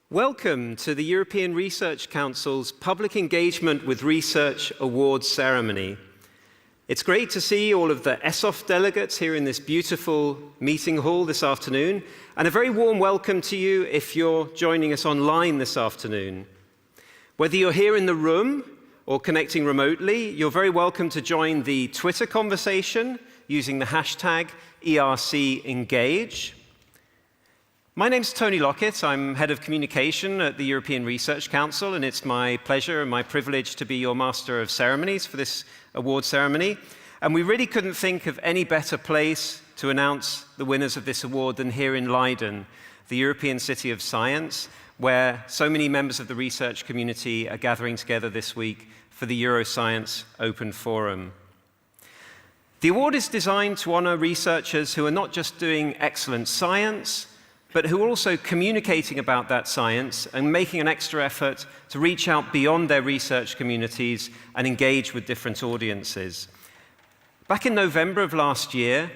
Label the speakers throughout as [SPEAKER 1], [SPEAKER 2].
[SPEAKER 1] Welcome to the European Research Council's Public Engagement with Research Awards ceremony. It's great to see all of the ESOF delegates here in this beautiful meeting hall this afternoon, and a very warm welcome to you if you're joining us online this afternoon. Whether you're here in the room or connecting remotely, you're very welcome to join the Twitter conversation using the hashtag ERCEngage. My name's Tony Lockett. I'm Head of Communication at the European Research Council, and it's my pleasure and my privilege to be your Master of Ceremonies for this award ceremony. And we really couldn't think of any better place to announce the winners of this award than here in Leiden, the European City of Science, where so many members of the research community are gathering together this week for the Euroscience Open Forum. The award is designed to honor researchers who are not just doing excellent science, but who are also communicating about that science and making an extra effort to reach out beyond their research communities and engage with different audiences. Back in November of last year,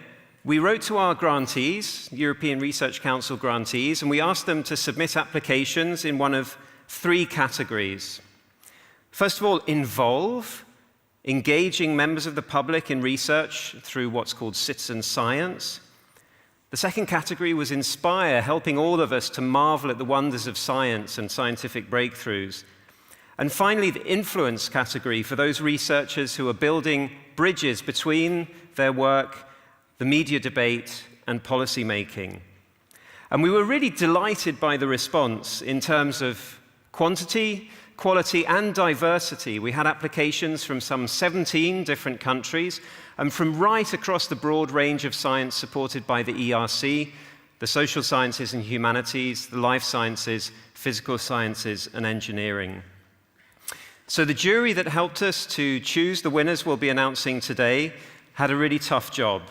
[SPEAKER 1] we wrote to our grantees, European Research Council grantees, and we asked them to submit applications in one of three categories. First of all, involve, engaging members of the public in research through what's called citizen science. The second category was inspire, helping all of us to marvel at the wonders of science and scientific breakthroughs. And finally, the influence category for those researchers who are building bridges between their work, the media debate, and policy making. And we were really delighted by the response in terms of quantity, quality, and diversity. We had applications from some 17 different countries, and from right across the broad range of science supported by the ERC, the social sciences and humanities, the life sciences, physical sciences, and engineering. So the jury that helped us to choose the winners we'll be announcing today had a really tough job.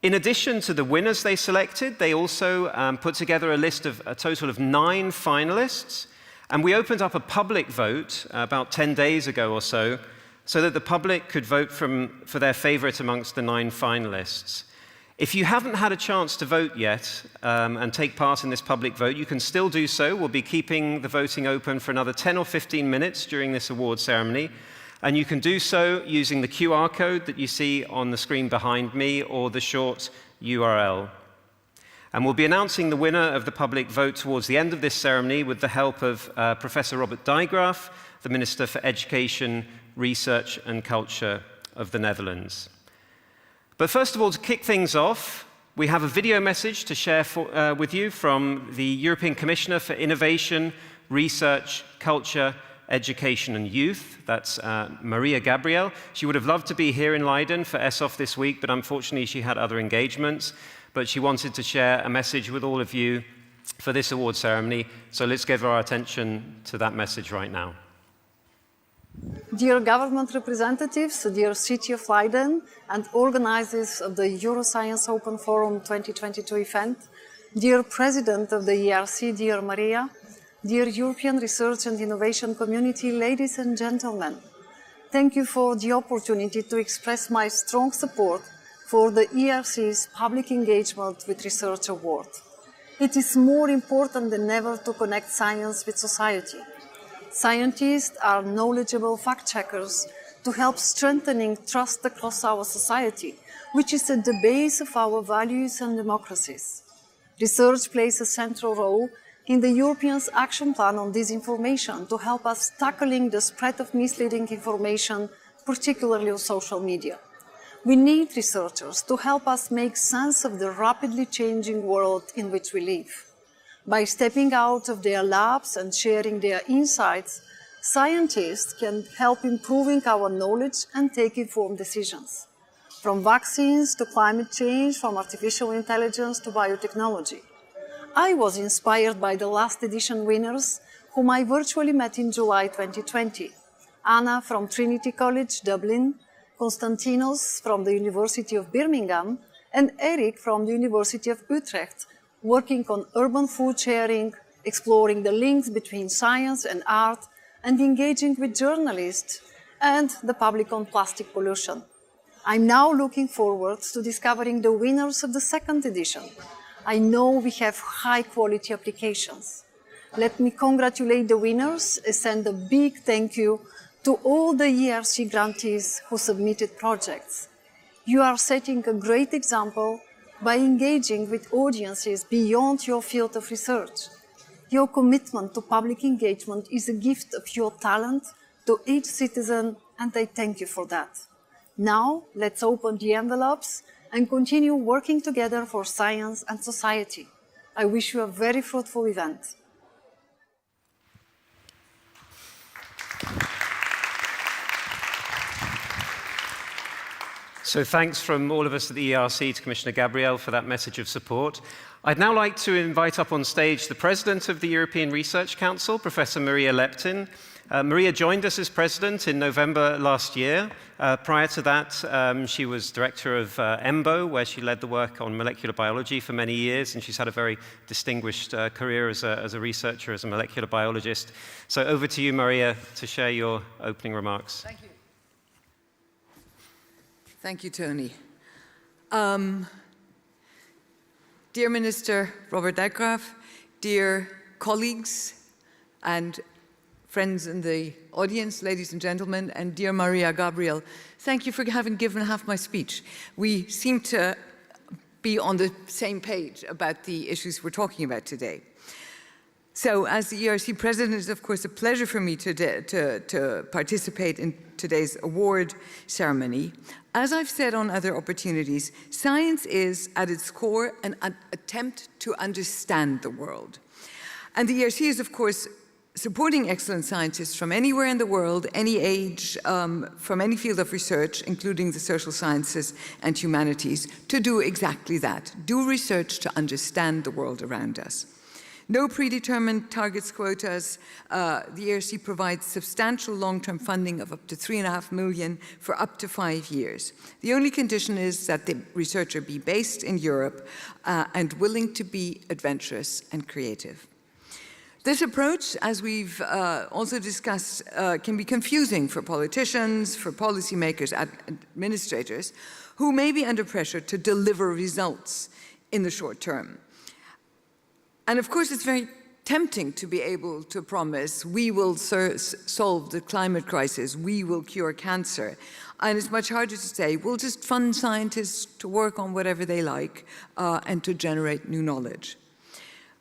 [SPEAKER 1] In addition to the winners they selected, they also put together a list of a total of 9 finalists, and we opened up a public vote about 10 days ago or so that the public could vote for their favorite amongst the 9 finalists. If you haven't had a chance to vote yet and take part in this public vote, you can still do so. We'll be keeping the voting open for another 10 or 15 minutes during this award ceremony, and you can do so using the QR code that you see on the screen behind me or the short URL. And we'll be announcing the winner of the public vote towards the end of this ceremony with the help of Professor Robert Dijkgraaf, the Minister for Education, Research and Culture of the Netherlands. But first of all, to kick things off, we have a video message to share with you from the European Commissioner for Innovation, Research, Culture, Education and Youth. That's Maria Gabriel. She would have loved to be here in Leiden for ESOF this week, but unfortunately she had other engagements. But she wanted to share a message with all of you for this award ceremony. So let's give our attention to that message right now.
[SPEAKER 2] Dear government representatives, dear City of Leiden and organizers of the Euroscience Open Forum 2022 event, dear President of the ERC, dear Maria, dear European Research and Innovation community, ladies and gentlemen, thank you for the opportunity to express my strong support for the ERC's Public Engagement with Research Award. It is more important than ever to connect science with society. Scientists are knowledgeable fact-checkers to help strengthening trust across our society, which is at the base of our values and democracies. Research plays a central role in the Europeans' action plan on disinformation to help us tackling the spread of misleading information, particularly on social media. We need researchers to help us make sense of the rapidly changing world in which we live. By stepping out of their labs and sharing their insights, scientists can help improving our knowledge and take informed decisions. from vaccines to climate change, from artificial intelligence to biotechnology. I was inspired by the last edition winners, whom I virtually met in July 2020. Anna from Trinity College, Dublin, Konstantinos from the University of Birmingham, and Eric from the University of Utrecht, working on urban food sharing, exploring the links between science and art, and engaging with journalists and the public on plastic pollution. I'm now looking forward to discovering the winners of the second edition. I know we have high-quality applications. Let me congratulate the winners and send a big thank you to all the ERC grantees who submitted projects. You are setting a great example by engaging with audiences beyond your field of research. Your commitment to public engagement is a gift of your talent to each citizen, and I thank you for that. Now, let's open the envelopes and continue working together for science and society. I wish you a very fruitful event.
[SPEAKER 1] So thanks from all of us at the ERC to Commissioner Gabriel for that message of support. I'd now like to invite up on stage the President of the European Research Council, Professor Maria Leptin. Maria joined us as President in November last year. Prior to that, she was Director of EMBO, where she led the work on molecular biology for many years, and she's had a very distinguished career as a researcher, as a molecular biologist. So over to you, Maria, to share your opening remarks.
[SPEAKER 3] Thank you. Thank you, Tony. Dear Minister Robert Dijkgraaf, dear colleagues and friends in the audience, ladies and gentlemen, and dear Maria Gabriel, thank you for having given half my speech. We seem to be on the same page about the issues we're talking about today. So, as the ERC President, it's of course a pleasure for me to participate in today's award ceremony. As I've said on other opportunities, science is, at its core, an attempt to understand the world. And the ERC is, of course, supporting excellent scientists from anywhere in the world, any age, from any field of research, including the social sciences and humanities, to do exactly that, do research to understand the world around us. No predetermined targets, quotas. The ERC provides substantial long-term funding of up to $3.5 million for up to 5 years. The only condition is that the researcher be based in Europe and willing to be adventurous and creative. This approach, as we've also discussed, can be confusing for politicians, for policymakers, administrators, who may be under pressure to deliver results in the short term. And of course, it's very tempting to be able to promise, we will solve the climate crisis, we will cure cancer. And it's much harder to say, we'll just fund scientists to work on whatever they like and to generate new knowledge.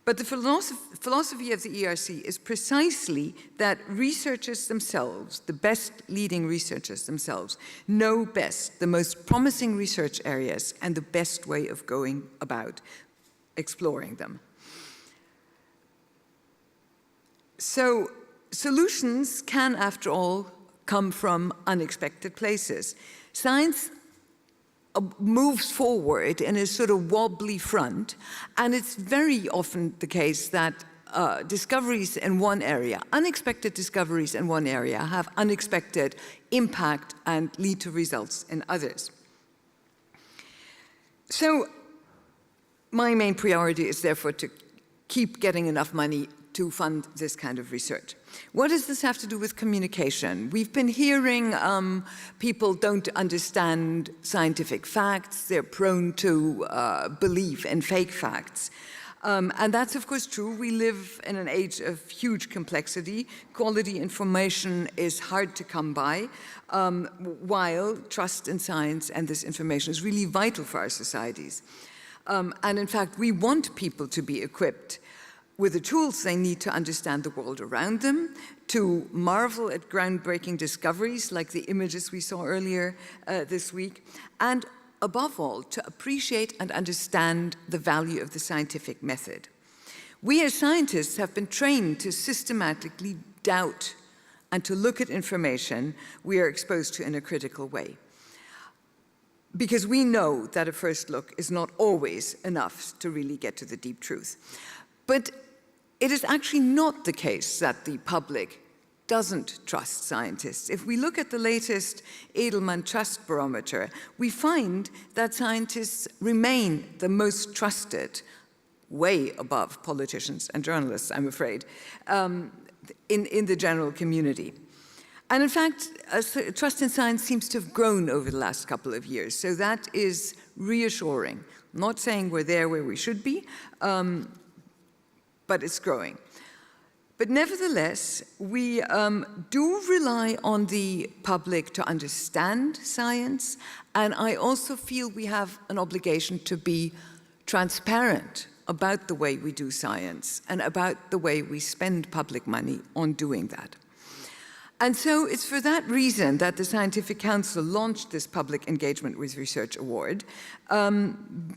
[SPEAKER 3] But the philosophy of the ERC is precisely that researchers themselves, the best leading researchers themselves, know best the most promising research areas and the best way of going about exploring them. So solutions can, after all, come from unexpected places. Science moves forward in a sort of wobbly front, and it's very often the case that discoveries in one area, unexpected discoveries in one area, have unexpected impact and lead to results in others. So my main priority is therefore to keep getting enough money to fund this kind of research. What does this have to do with communication? We've been hearing people don't understand scientific facts, they're prone to believe in fake facts. And that's of course true. We live in an age of huge complexity. Quality information is hard to come by, while trust in science and this information is really vital for our societies. And in fact, we want people to be equipped with the tools they need to understand the world around them, to marvel at groundbreaking discoveries like the images we saw earlier this week, and above all, to appreciate and understand the value of the scientific method. We as scientists have been trained to systematically doubt and to look at information we are exposed to in a critical way. because we know that a first look is not always enough to really get to the deep truth. But it is actually not the case that the public doesn't trust scientists. If we look at the latest Edelman Trust Barometer, we find that scientists remain the most trusted, way above politicians and journalists, I'm afraid, in the general community. And in fact, trust in science seems to have grown over the last couple of years, so that is reassuring. I'm not saying we're there where we should be, but it's growing. But nevertheless, we do rely on the public to understand science, and I also feel we have an obligation to be transparent about the way we do science and about the way we spend public money on doing that. And so it's for that reason that the Scientific Council launched this Public Engagement with Research Award,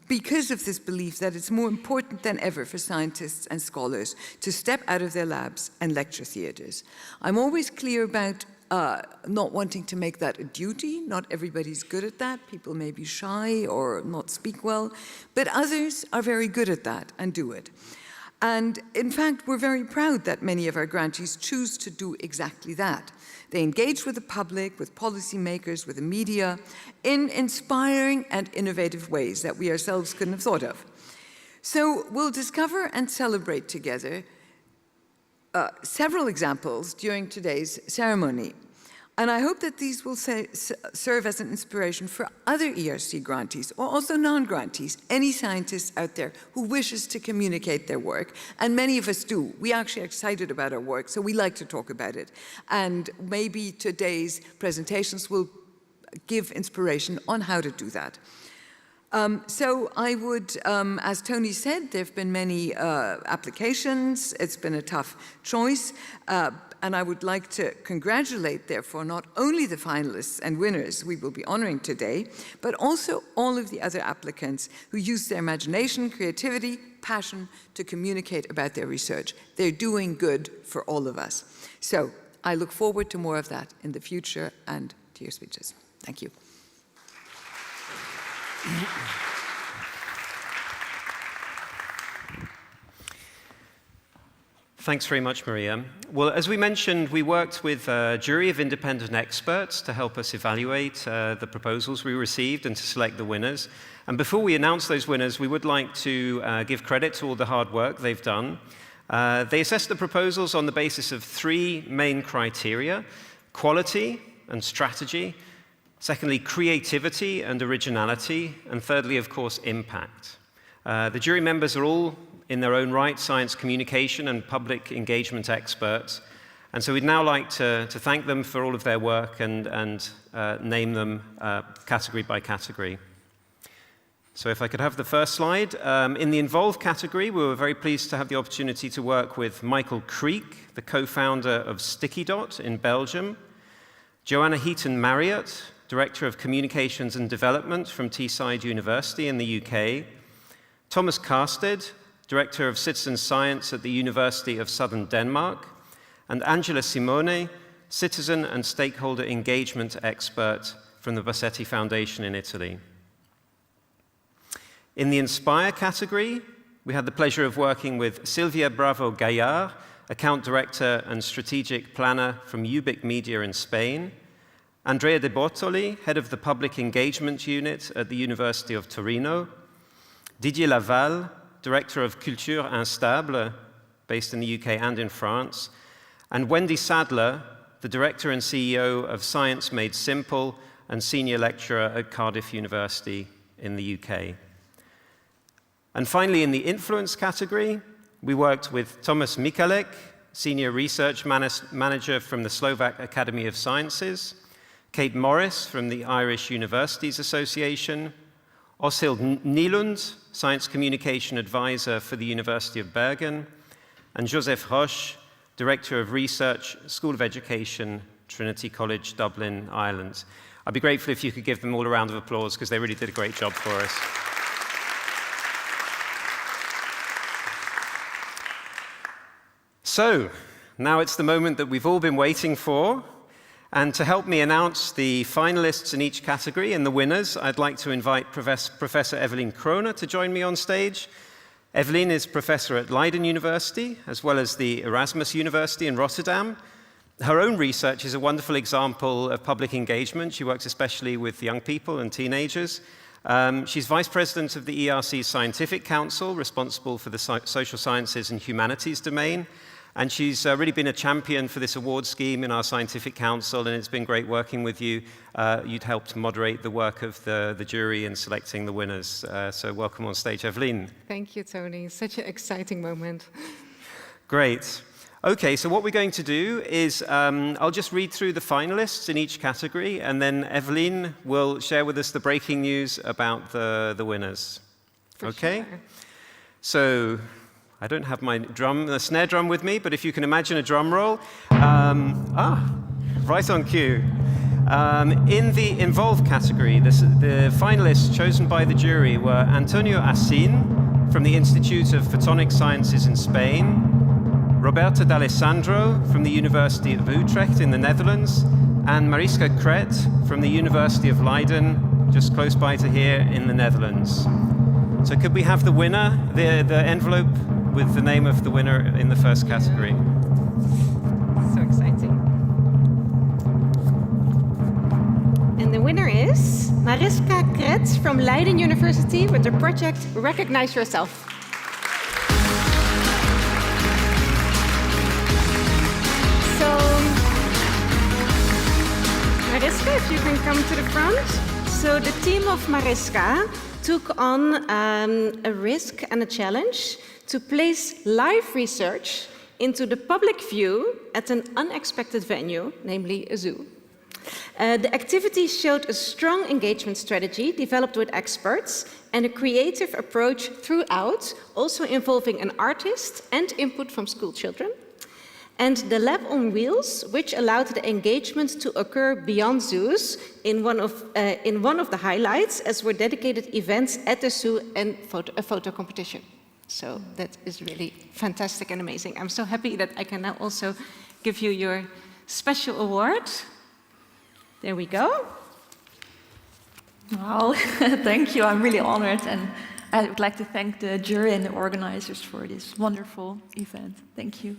[SPEAKER 3] because of this belief that it's more important than ever for scientists and scholars to step out of their labs and lecture theaters. I'm always clear about not wanting to make that a duty. Not everybody's good at that. People may be shy or not speak well, but others are very good at that and do it. And in fact, we're very proud that many of our grantees choose to do exactly that. They engage with the public, with policymakers, with the media, in inspiring and innovative ways that we ourselves couldn't have thought of. So we'll discover and celebrate together several examples during today's ceremony. And I hope that these will serve as an inspiration for other ERC grantees, or also non-grantees, any scientists out there who wishes to communicate their work. And many of us do. We actually are excited about our work, so we like to talk about it. And maybe today's presentations will give inspiration on how to do that. So I would, as Tony said, there have been many applications. It's been a tough choice. And I would like to congratulate, therefore, not only the finalists and winners we will be honoring today, but also all of the other applicants who used their imagination, creativity, passion to communicate about their research. They're doing good for all of us. So I look forward to more of that in the future and to your speeches. Thank you.
[SPEAKER 1] Thanks very much, Maria. Well, as we mentioned, we worked with a jury of independent experts to help us evaluate the proposals we received and to select the winners. And before we announce those winners, we would like to give credit to all the hard work they've done. They assessed the proposals on the basis of three main criteria: quality and strategy, secondly, creativity and originality, and thirdly, of course, impact. The jury members are all, in their own right, science communication and public engagement experts. And so we'd now like to thank them for all of their work and name them category by category. So if I could have the first slide. In the involved category, we were very pleased to have the opportunity to work with Michael Creek, the co-founder of Sticky Dot in Belgium, Joanna Heaton-Marriott, Director of Communications and Development from Teesside University in the UK, Thomas Karsted, Director of Citizen Science at the University of Southern Denmark, and Angela Simone, Citizen and Stakeholder Engagement Expert from the Bassetti Foundation in Italy. In the Inspire category, we had the pleasure of working with Silvia Bravo-Gaillard, Account Director and Strategic Planner from Ubic Media in Spain, Andrea De Bortoli, Head of the Public Engagement Unit at the University of Torino, Didier Laval, Director of Culture Instable, based in the UK and in France, and Wendy Sadler, the Director and CEO of Science Made Simple and Senior Lecturer at Cardiff University in the UK. And finally, in the Influence category, we worked with Thomas Michalek, Senior Research Manager from the Slovak Academy of Sciences, Kate Morris from the Irish Universities Association, Åshild Nylund, Science Communication Advisor for the University of Bergen, and Joseph Roche, Director of Research, School of Education, Trinity College, Dublin, Ireland. I'd be grateful if you could give them all a round of applause because they really did a great job for us. So, now it's the moment that we've all been waiting for. And to help me announce the finalists in each category and the winners, I'd like to invite Professor Evelien Kroner to join me on stage. Evelien is professor at Leiden University, as well as the Erasmus University in Rotterdam. Her own research is a wonderful example of public engagement. She works especially with young people and teenagers. She's vice president of the ERC Scientific Council, responsible for the social sciences and humanities domain. And she's really been a champion for this award scheme in our scientific council, and it's been great working with you. You'd helped moderate the work of the jury in selecting the winners. So welcome on stage, Evelien.
[SPEAKER 4] Thank you, Tony. Such an exciting moment.
[SPEAKER 1] Great. Okay, so what we're going to do is I'll just read through the finalists in each category, and then Evelien will share with us the breaking news about the winners. Okay?
[SPEAKER 4] Sure.
[SPEAKER 1] So I don't have my snare drum with me, but if you can imagine a drum roll. Right on cue. In the involved category, the finalists chosen by the jury were Antonio Assin from the Institute of Photonic Sciences in Spain, Roberta D'Alessandro from the University of Utrecht in the Netherlands, and Mariska Kret from the University of Leiden, just close by to here in the Netherlands. So could we have the winner, the envelope with the name of the winner in the first category?
[SPEAKER 4] So exciting. And the winner is Mariska Kret from Leiden University with the project Recognize Yourself. So, Mariska, if you can come to the front. So the team of Mariska took on a risk and a challenge to place live research into the public view at an unexpected venue, namely a zoo. The activity showed a strong engagement strategy developed with experts and a creative approach throughout, also involving an artist and input from school children. And the lab on wheels, which allowed the engagement to occur beyond zoos in one of the highlights, as were dedicated events at the zoo and a photo competition. So that is really fantastic and amazing. I'm so happy that I can now also give you your special award. There we go.
[SPEAKER 5] Well, thank you. I'm really honored, and I would like to thank the jury and the organizers for this wonderful event. Thank you.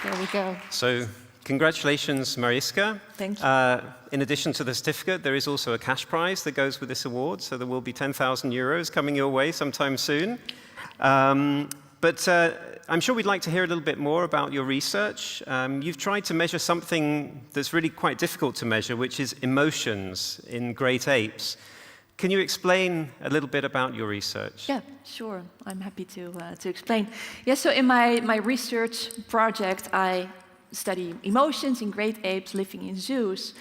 [SPEAKER 4] There we go.
[SPEAKER 1] So congratulations, Mariska.
[SPEAKER 5] Thank you.
[SPEAKER 1] In addition to the certificate, there is also a cash prize that goes with this award, so there will be 10,000 euros coming your way sometime soon. But I'm sure we'd like to hear a little bit more about your research. You've tried to measure something that's really quite difficult to measure, which is emotions in great apes. Can you explain a little bit about your research?
[SPEAKER 5] Yeah, sure. I'm happy to explain. Yeah, so in my research project, I study emotions in great apes living in zoos.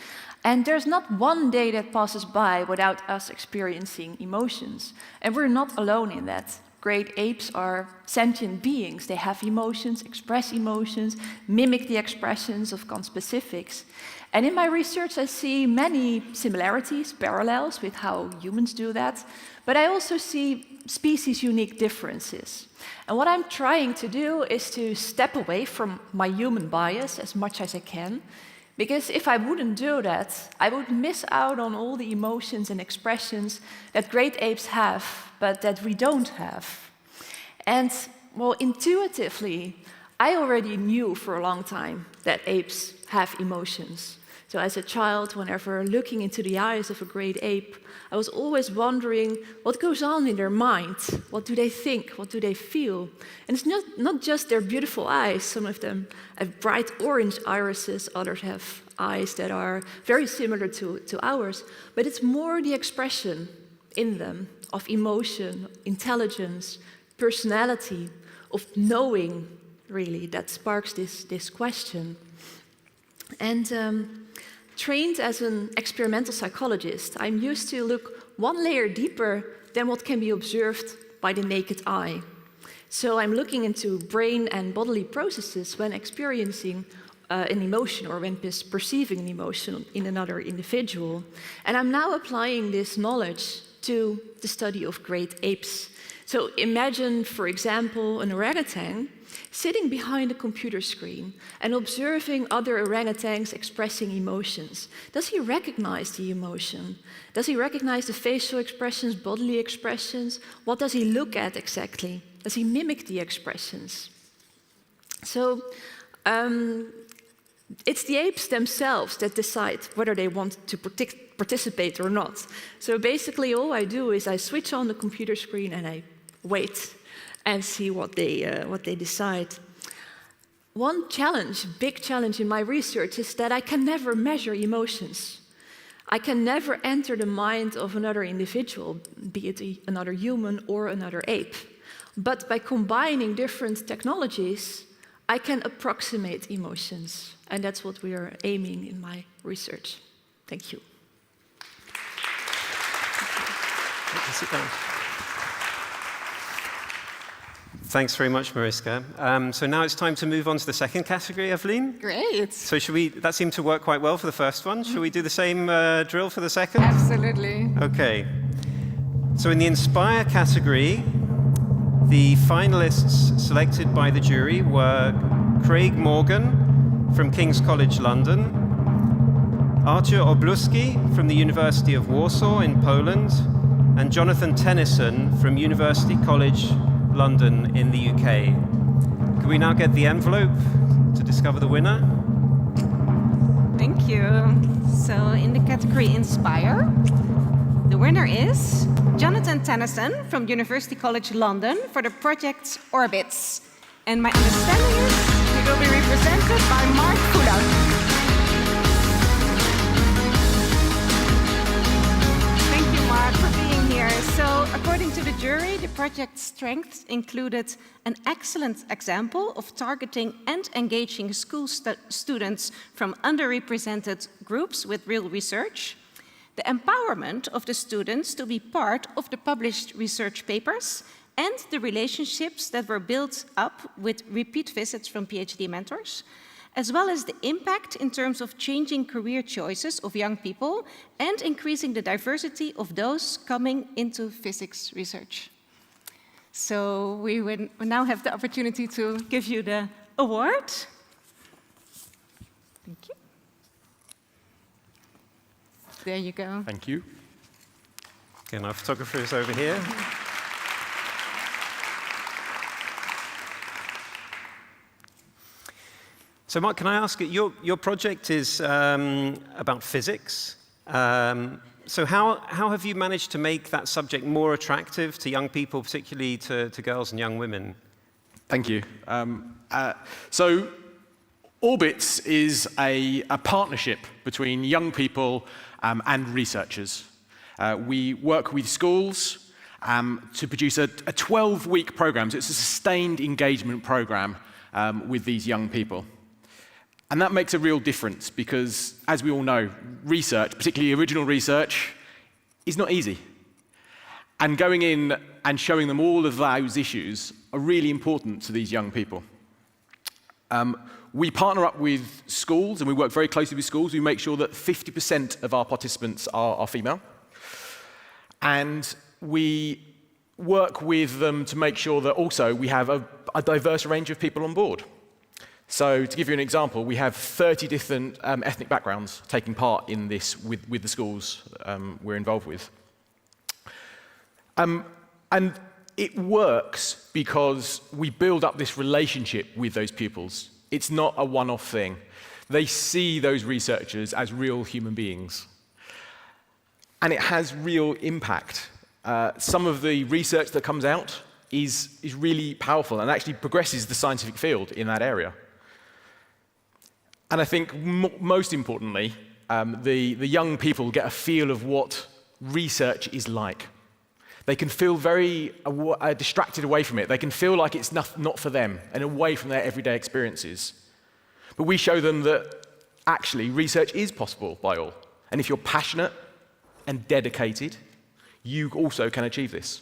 [SPEAKER 5] And there's not one day that passes by without us experiencing emotions. And we're not alone in that. Great apes are sentient beings. They have emotions, express emotions, mimic the expressions of conspecifics. And in my research, I see many similarities, parallels with how humans do that. But I also see species-unique differences. And what I'm trying to do is to step away from my human bias as much as I can. Because if I wouldn't do that, I would miss out on all the emotions and expressions that great apes have, but that we don't have. And, well, intuitively, I already knew for a long time that apes have emotions. So as a child, whenever looking into the eyes of a great ape, I was always wondering what goes on in their mind. What do they think? What do they feel? And it's not just their beautiful eyes. Some of them have bright orange irises, others have eyes that are very similar to ours. But it's more the expression in them of emotion, intelligence, personality, of knowing, really, that sparks this question. And trained as an experimental psychologist, I'm used to look one layer deeper than what can be observed by the naked eye. So I'm looking into brain and bodily processes when experiencing an emotion or when perceiving an emotion in another individual. And I'm now applying this knowledge to the study of great apes. So imagine, for example, an orangutan sitting behind a computer screen and observing other orangutans expressing emotions. Does he recognize the emotion? Does he recognize the facial expressions, bodily expressions? What does he look at exactly? Does he mimic the expressions? So it's the apes themselves that decide whether they want to participate or not. So basically all I do is I switch on the computer screen and I wait and see what they decide. One challenge, big challenge in my research is that I can never measure emotions. I can never enter the mind of another individual, be it another human or another ape. But by combining different technologies, I can approximate emotions. And that's what we are aiming in my research. Thank you.
[SPEAKER 1] Sit down. Thanks very much, Mariska. So now it's time to move on to the second category, Evelyn.
[SPEAKER 6] Great.
[SPEAKER 1] So that seemed to work quite well for the first one. Shall we do the same drill for the second?
[SPEAKER 6] Absolutely.
[SPEAKER 1] Okay. So in the Inspire category, the finalists selected by the jury were Craig Morgan from King's College London, Artur Obluski from the University of Warsaw in Poland, and Jonathan Tennyson from University College London in the UK. Could we now get the envelope to discover the winner?
[SPEAKER 4] Thank you. So in the category Inspire, the winner is Jonathan Tennyson from University College London for the project Orbits. And my understanding is he will be represented by Mark Fuller. Thank you, Mark, for being here. So according to the jury, the project's strengths included an excellent example of targeting and engaging school students from underrepresented groups with real research, the empowerment of the students to be part of the published research papers, and the relationships that were built up with repeat visits from PhD mentors, as well as the impact in terms of changing career choices of young people and increasing the diversity of those coming into physics research. So we will now have the opportunity to give you the award. Thank you. There you go.
[SPEAKER 7] Thank you.
[SPEAKER 1] Again, our photographer is over here. So Mark, can I ask, your project is about physics. So how have you managed to make that subject more attractive to young people, particularly to girls and young women?
[SPEAKER 7] Thank you. So Orbits is a partnership between young people and researchers. We work with schools to produce a 12-week program. So it's a sustained engagement program with these young people. And that makes a real difference because, as we all know, research, particularly original research, is not easy. And going in and showing them all of those issues are really important to these young people. We partner up with schools, and we work very closely with schools. We make sure that 50% of our participants are female. And we work with them to make sure that also we have a diverse range of people on board. So to give you an example, we have 30 different ethnic backgrounds taking part in this with the schools we're involved with. And it works because we build up this relationship with those pupils. It's not a one-off thing. They see those researchers as real human beings. And it has real impact. Some of the research that comes out is really powerful and actually progresses the scientific field in that area. And I think most importantly, the young people get a feel of what research is like. They can feel very distracted away from it. They can feel like it's not for them and away from their everyday experiences. But we show them that actually research is possible by all. And if you're passionate and dedicated, you also can achieve this.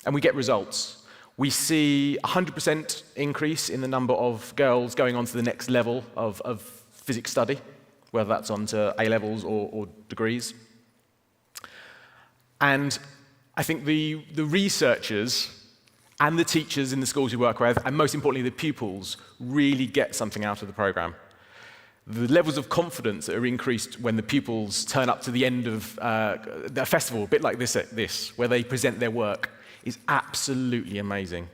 [SPEAKER 7] And we get results. We see 100% increase in the number of girls going on to the next level of physics study, whether that's onto A-levels or degrees. And I think the researchers and the teachers in the schools you work with, and most importantly the pupils, really get something out of the program. The levels of confidence that are increased when the pupils turn up to the end of a festival, a bit like this, where they present their work, is absolutely amazing.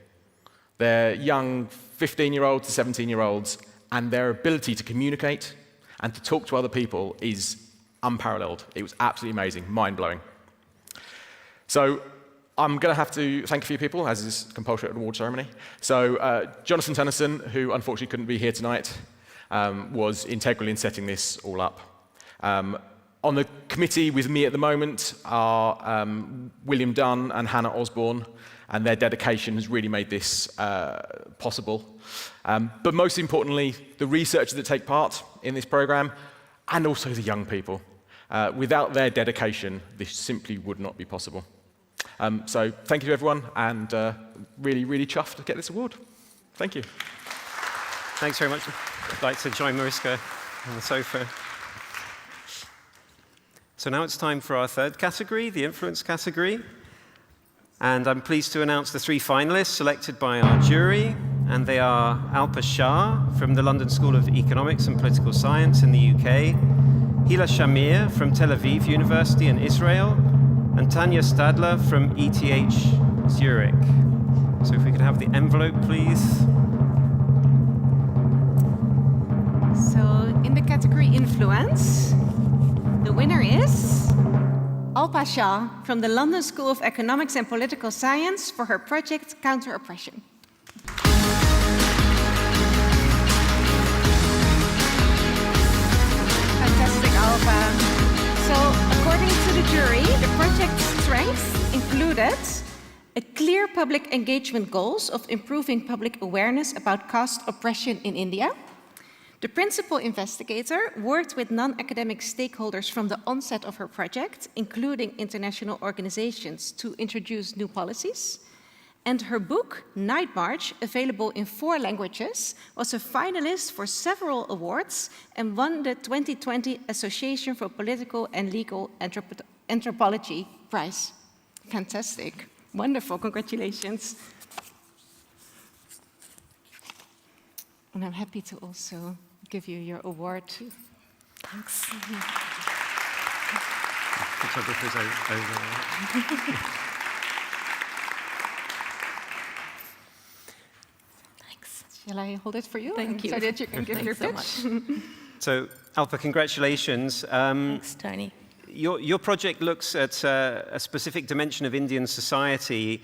[SPEAKER 7] They're young 15-year-olds to 17-year-olds, and their ability to communicate and to talk to other people is unparalleled. It was absolutely amazing, mind-blowing. So I'm going to have to thank a few people, as is compulsory at the award ceremony. So Jonathan Tennyson, who unfortunately couldn't be here tonight, was integral in setting this all up. On the committee with me at the moment are William Dunn and Hannah Osborne, and their dedication has really made this possible. But most importantly, the researchers that take part in this program, and also the young people. Without their dedication, this simply would not be possible. So thank you to everyone, and really, really chuffed to get this award. Thank you.
[SPEAKER 1] Thanks very much. I'd like to join Mariska on the sofa. So now it's time for our third category, the influence category. And I'm pleased to announce the 3 finalists selected by our jury. And they are Alpa Shah from the London School of Economics and Political Science in the UK, Hila Shamir from Tel Aviv University in Israel, and Tanya Stadler from ETH Zurich. So if we could have the envelope, please.
[SPEAKER 4] So in the category influence, the winner is Alpa Shah from the London School of Economics and Political Science for her project Counter-Oppression. Fantastic, Alpa. So according to the jury, the project's strengths included a clear public engagement goals of improving public awareness about caste oppression in India. The principal investigator worked with non-academic stakeholders from the onset of her project, including international organizations, to introduce new policies. And her book, Night March, available in 4 languages, was a finalist for several awards and won the 2020 Association for Political and Legal Anthropology Prize. Fantastic. Wonderful. Congratulations. And I'm happy to also give you your award.
[SPEAKER 5] Thanks.
[SPEAKER 1] Photographer's over.
[SPEAKER 5] Thanks.
[SPEAKER 4] Shall I hold it for you?
[SPEAKER 5] Thank you.
[SPEAKER 4] So that you can give your pitch.
[SPEAKER 5] so much.
[SPEAKER 1] So, Alpa, congratulations.
[SPEAKER 5] Thanks, Tony.
[SPEAKER 1] Your project looks at a specific dimension of Indian society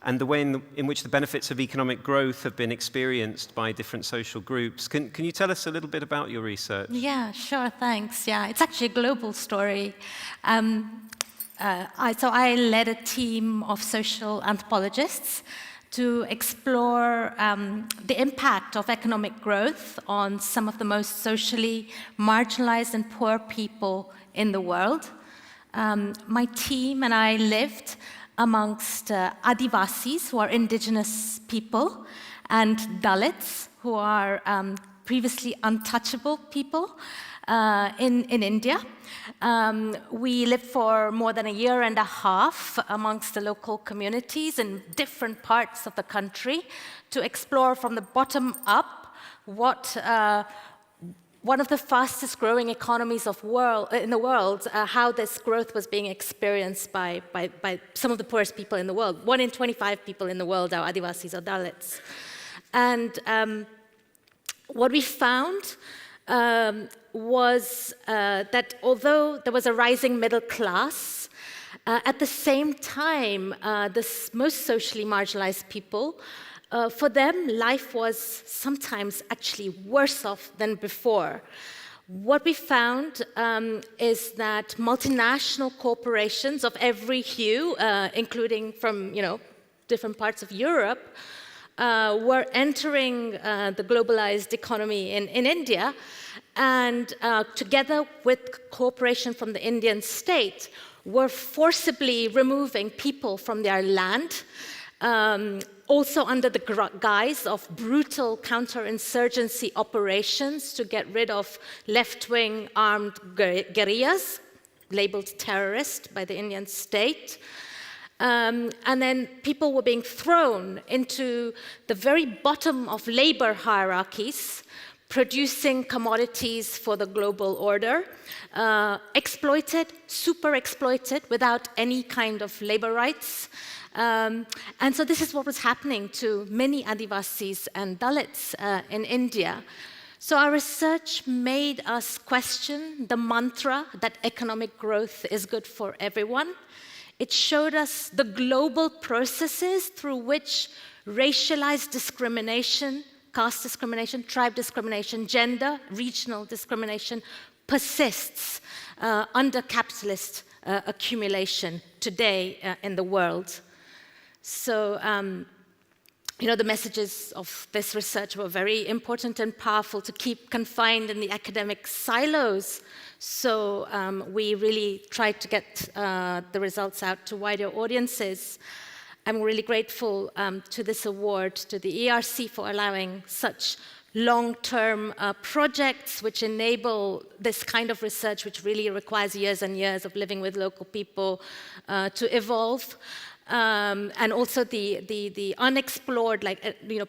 [SPEAKER 1] and the way in which the benefits of economic growth have been experienced by different social groups. Can you tell us a little bit about your research?
[SPEAKER 6] Yeah, sure, thanks. Yeah, it's actually a global story. So I led a team of social anthropologists to explore the impact of economic growth on some of the most socially marginalized and poor people in the world. My team and I lived amongst Adivasis, who are indigenous people, and Dalits, who are previously untouchable people in India. We lived for more than a year and a half amongst the local communities in different parts of the country to explore from the bottom up what one of the fastest growing economies in the world, how this growth was being experienced by some of the poorest people in the world. 1 in 25 people in the world are Adivasis or Dalits. And what we found was that although there was a rising middle class, at the same time, the most socially marginalized people, for them, life was sometimes actually worse off than before. What we found is that multinational corporations of every hue, including from different parts of Europe, were entering the globalized economy in India, and together with cooperation from the Indian state, were forcibly removing people from their land, also under the guise of brutal counterinsurgency operations to get rid of left-wing armed guerrillas, labeled terrorist by the Indian state. And then people were being thrown into the very bottom of labor hierarchies, producing commodities for the global order, exploited, super exploited, without any kind of labor rights. And so this is what was happening to many Adivasis and Dalits in India. So our research made us question the mantra that economic growth is good for everyone. It showed us the global processes through which racialized discrimination, caste discrimination, tribe discrimination, gender, regional discrimination persists under capitalist accumulation today in the world. So, the messages of this research were very important and powerful to keep confined in the academic silos. So we really tried to get the results out to wider audiences. I'm really grateful to this award, to the ERC, for allowing such long-term projects which enable this kind of research, which really requires years and years of living with local people, to evolve. And also the unexplored,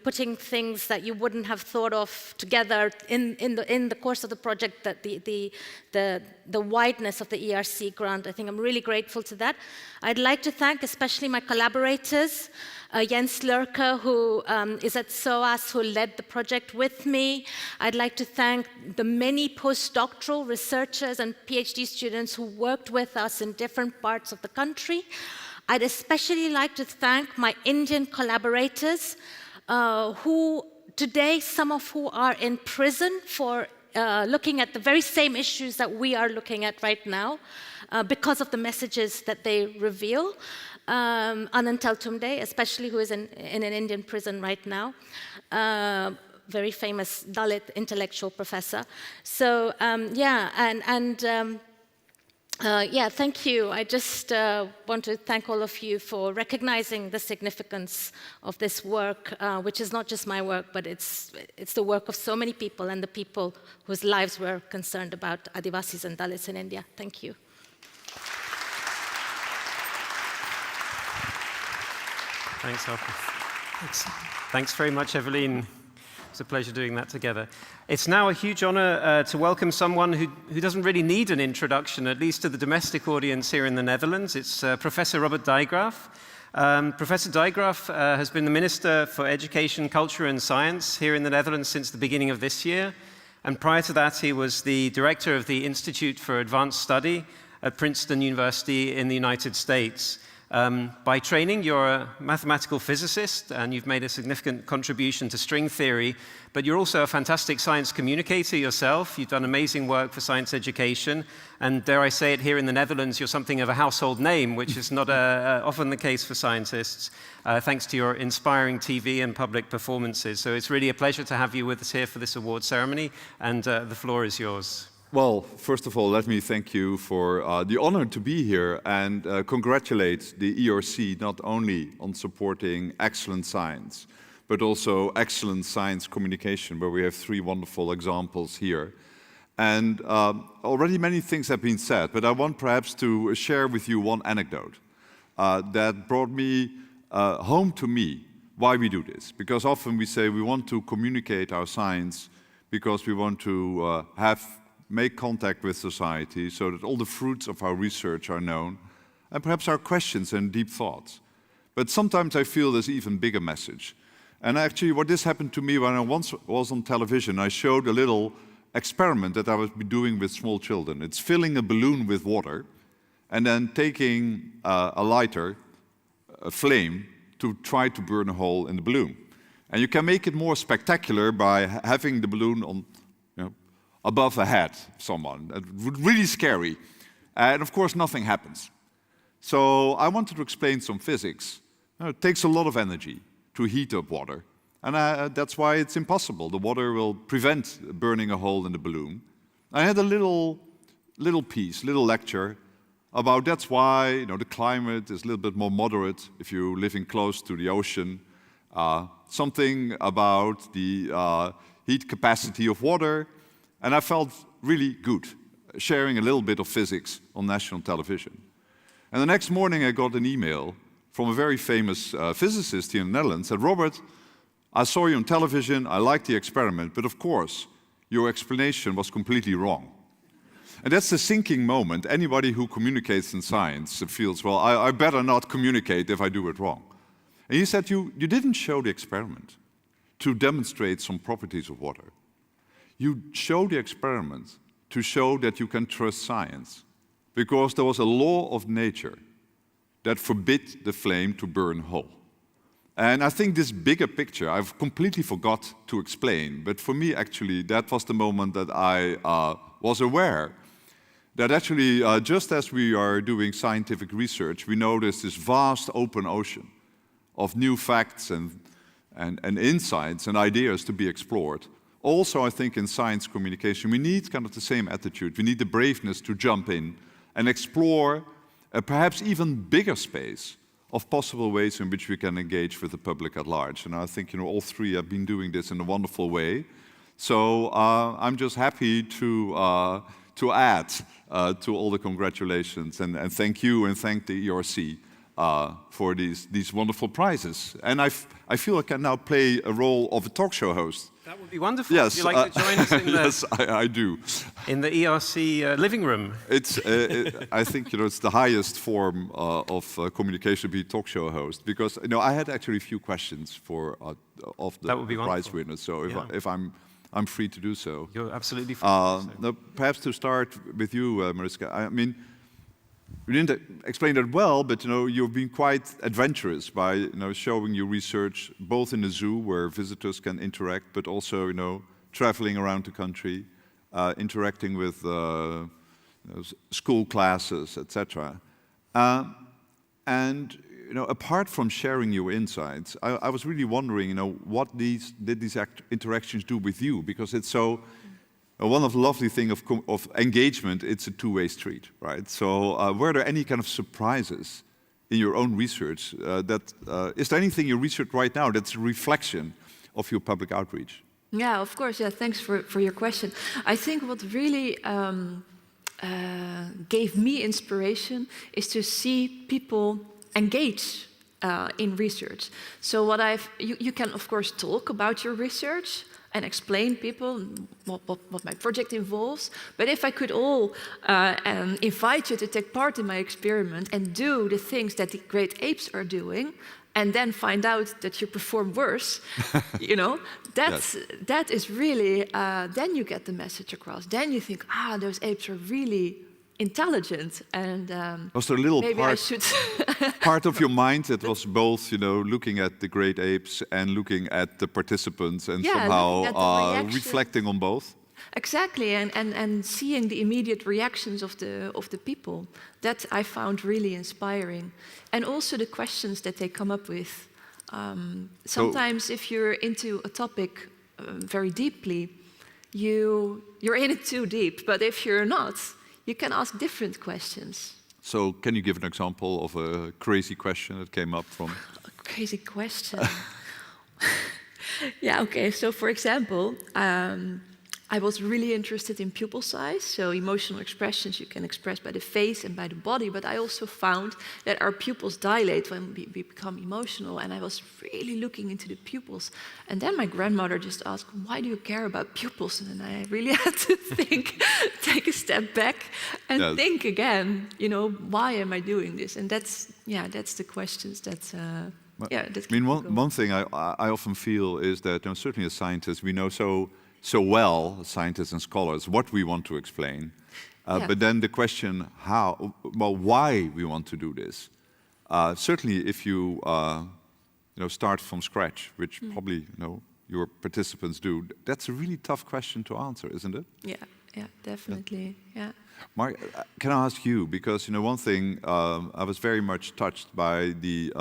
[SPEAKER 6] putting things that you wouldn't have thought of together in the course of the project, that the wideness of the ERC grant. I think I'm really grateful to that. I'd like to thank especially my collaborators, Jens Lurke, who is at SOAS, who led the project with me. I'd like to thank the many postdoctoral researchers and PhD students who worked with us in different parts of the country. I'd especially like to thank my Indian collaborators, who today, some of who are in prison for looking at the very same issues that we are looking at right now, because of the messages that they reveal. Anantal Tumde, especially, who is in an Indian prison right now. Very famous Dalit intellectual professor. So, thank you. I just want to thank all of you for recognizing the significance of this work, which is not just my work, but it's the work of so many people and the people whose lives were concerned about Adivasis and Dalits in India. Thank you.
[SPEAKER 1] Thanks, Alka. Thanks very much, Evelien. It's a pleasure doing that together. It's now a huge honor to welcome someone who doesn't really need an introduction, at least to the domestic audience here in the Netherlands. It's Professor Robert Dijkgraaf. Professor Dijkgraaf has been the Minister for Education, Culture and Science here in the Netherlands since the beginning of this year. And prior to that, he was the director of the Institute for Advanced Study at Princeton University in the United States. By training, you're a mathematical physicist, and you've made a significant contribution to string theory, but you're also a fantastic science communicator yourself. You've done amazing work for science education, and dare I say it, here in the Netherlands, you're something of a household name, which is not often the case for scientists, thanks to your inspiring TV and public performances. So it's really a pleasure to have you with us here for this award ceremony, and the floor is yours.
[SPEAKER 8] Well, first of all, let me thank you for the honor to be here and congratulate the ERC not only on supporting excellent science, but also excellent science communication, where we have 3 wonderful examples here. And already many things have been said, but I want perhaps to share with you one anecdote that brought me home to me why we do this. Because often we say we want to communicate our science because we want to make contact with society so that all the fruits of our research are known, and perhaps our questions and deep thoughts. But sometimes I feel there's even bigger message. And actually what this happened to me when I once was on television, I showed a little experiment that I was doing with small children. It's filling a balloon with water and then taking a lighter, a flame, to try to burn a hole in the balloon. And you can make it more spectacular by having the balloon on above the head of someone. It would be really scary. And of course, nothing happens. So I wanted to explain some physics. It takes a lot of energy to heat up water. And that's why it's impossible. The water will prevent burning a hole in the balloon. I had a little lecture about that's why the climate is a little bit more moderate if you're living close to the ocean. Something about the heat capacity of water. And I felt really good sharing a little bit of physics on national television. And the next morning I got an email from a very famous physicist here in the Netherlands, said, Robert, I saw you on television, I liked the experiment, but of course, your explanation was completely wrong. And that's the sinking moment. Anybody who communicates in science feels, well, I better not communicate if I do it wrong. And he said, you didn't show the experiment to demonstrate some properties of water. You showed the experiment to show that you can trust science, because there was a law of nature that forbid the flame to burn whole. And I think this bigger picture I've completely forgot to explain, but for me actually that was the moment that I was aware that actually just as we are doing scientific research, we know there's this vast open ocean of new facts and insights and ideas to be explored. Also, I think in science communication, we need kind of the same attitude. We need the braveness to jump in and explore a perhaps even bigger space of possible ways in which we can engage with the public at large. And I think all three have been doing this in a wonderful way. So I'm just happy to add to all the congratulations and thank you and thank the ERC for these wonderful prizes. And I feel I can now play a role of a talk show host.
[SPEAKER 1] That would be wonderful.
[SPEAKER 8] Yes,
[SPEAKER 1] Would you like to join us in the,
[SPEAKER 8] yes, I do.
[SPEAKER 1] in the ERC living room?
[SPEAKER 8] It's, I think it's the highest form of communication to be talk show host, because I had actually a few questions for of the prize winners. So if I'm free to do so.
[SPEAKER 1] You're absolutely free to do so.
[SPEAKER 8] Now, perhaps to start with you, Mariska. I mean, you didn't explain that well, but you've been quite adventurous by showing your research both in the zoo where visitors can interact, but also traveling around the country, interacting with school classes, etc. And apart from sharing your insights, I was really wondering, what did these interactions do with you? Because it's so. One of the lovely things of engagement, it's a two-way street, right? So were there any kind of surprises in your own research? Is there anything you research right now that's a reflection of your public outreach?
[SPEAKER 5] Yeah, of course. Yeah, thanks for your question. I think what really gave me inspiration is to see people engage in research. So you can of course talk about your research and explain people what my project involves. But if I could invite you to take part in my experiment and do the things that the great apes are doing, and then find out that you perform worse, that is really, then you get the message across. Then you think, those apes are really intelligent, and
[SPEAKER 8] was there a little
[SPEAKER 5] maybe I should
[SPEAKER 8] part of your mind that was both, looking at the great apes and looking at the participants and somehow reflecting on both?
[SPEAKER 5] Exactly, and seeing the immediate reactions of the people, that I found really inspiring, and also the questions that they come up with. Sometimes, if you're into a topic very deeply, you're in it too deep. But if you're not, you can ask different questions.
[SPEAKER 8] So can you give an example of a crazy question that came up from...
[SPEAKER 5] A crazy question? Yeah, okay. So for example, I was really interested in pupil size. So emotional expressions you can express by the face and by the body. But I also found that our pupils dilate when we become emotional. And I was really looking into the pupils. And then my grandmother just asked, why do you care about pupils? And then I really had to take a step back and think again, why am I doing this? And that's the questions that...
[SPEAKER 8] one thing I often feel is that, certainly as scientists, we know so well, scientists and scholars, what we want to explain. But then the question, why we want to do this. Certainly if you start from scratch, which probably your participants do, that's a really tough question to answer, isn't it?
[SPEAKER 5] Yeah, definitely, yeah.
[SPEAKER 8] Mark, can I ask you, because one thing, I was very much touched by the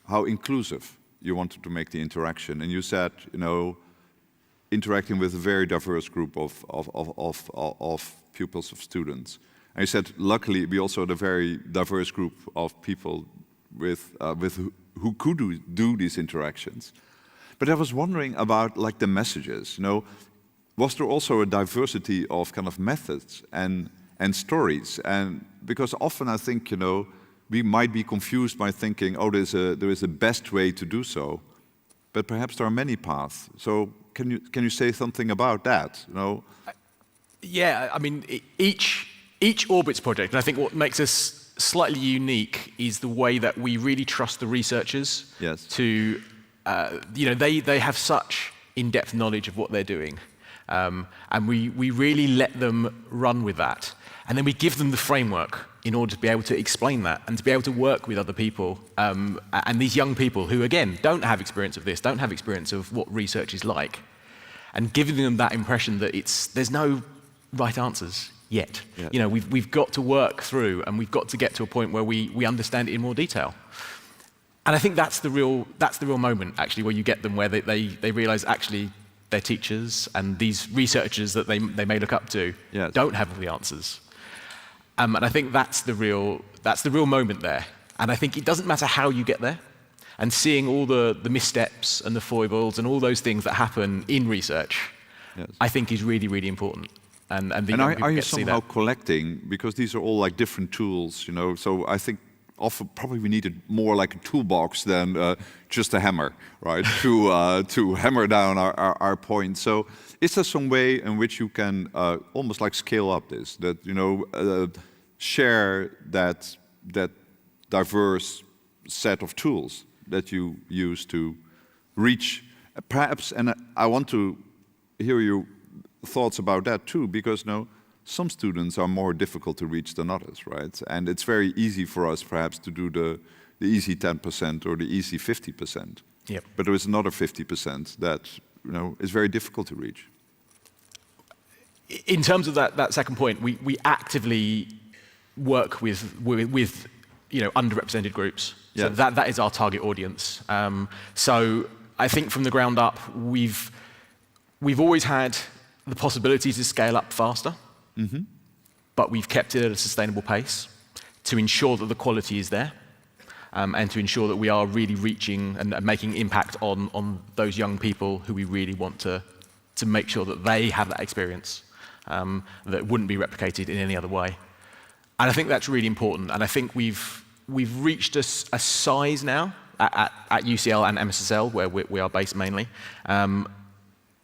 [SPEAKER 8] how inclusive you wanted to make the interaction, and you said, interacting with a very diverse group of pupils, of students. And you said, luckily, we also had a very diverse group of people who could do these interactions. But I was wondering about the messages. Was there also a diversity of kind of methods and stories? And because often I think, we might be confused by thinking, oh, there is a best way to do so, but perhaps there are many paths. So can you say something about that? You know?
[SPEAKER 7] Yeah, I mean, each Orbits project, and I think what makes us slightly unique is the way that we really trust the researchers to, you know, they have such in-depth knowledge of what they're doing. And we really let them run with that. And then we give them the framework in order to be able to explain that and to be able to work with other people. And these young people who, again, don't have experience of this, don't have experience of what research is like, and giving them that impression that there's no right answers yet. Yeah. You know, we've got to work through, and we've got to get to a point where we understand it in more detail. And I think that's the real moment, actually, where you get them, where they realize, actually, their teachers and these researchers that they may look up to don't have all the answers. And I think that's the real moment there. And I think it doesn't matter how you get there. And seeing all the missteps and the foibles and all those things that happen in research, I think is really, really important. And
[SPEAKER 8] are you somehow collecting, because these are all like different tools, you know? So I think often probably we needed more like a toolbox than just a hammer, right? to hammer down our points. So is there some way in which you can almost like scale up this, that, you know, share that diverse set of tools that you use to reach, perhaps, and I want to hear your thoughts about that too, because, you know, some students are more difficult to reach than others, right? And it's very easy for us, perhaps, to do the easy 10% or the easy 50%.
[SPEAKER 7] Yep.
[SPEAKER 8] But there is another 50% that, you know, is very difficult to reach.
[SPEAKER 7] In terms of that second point, we actively work with you know, underrepresented groups. So that is our target audience. So I think from the ground up, we've always had the possibility to scale up faster. Mm-hmm. But we've kept it at a sustainable pace to ensure that the quality is there, and to ensure that we are really reaching and making impact on those young people who we really want to make sure that they have that experience that wouldn't be replicated in any other way. And I think that's really important. And I think we've reached a size now at UCL and MSSL, where we are based mainly.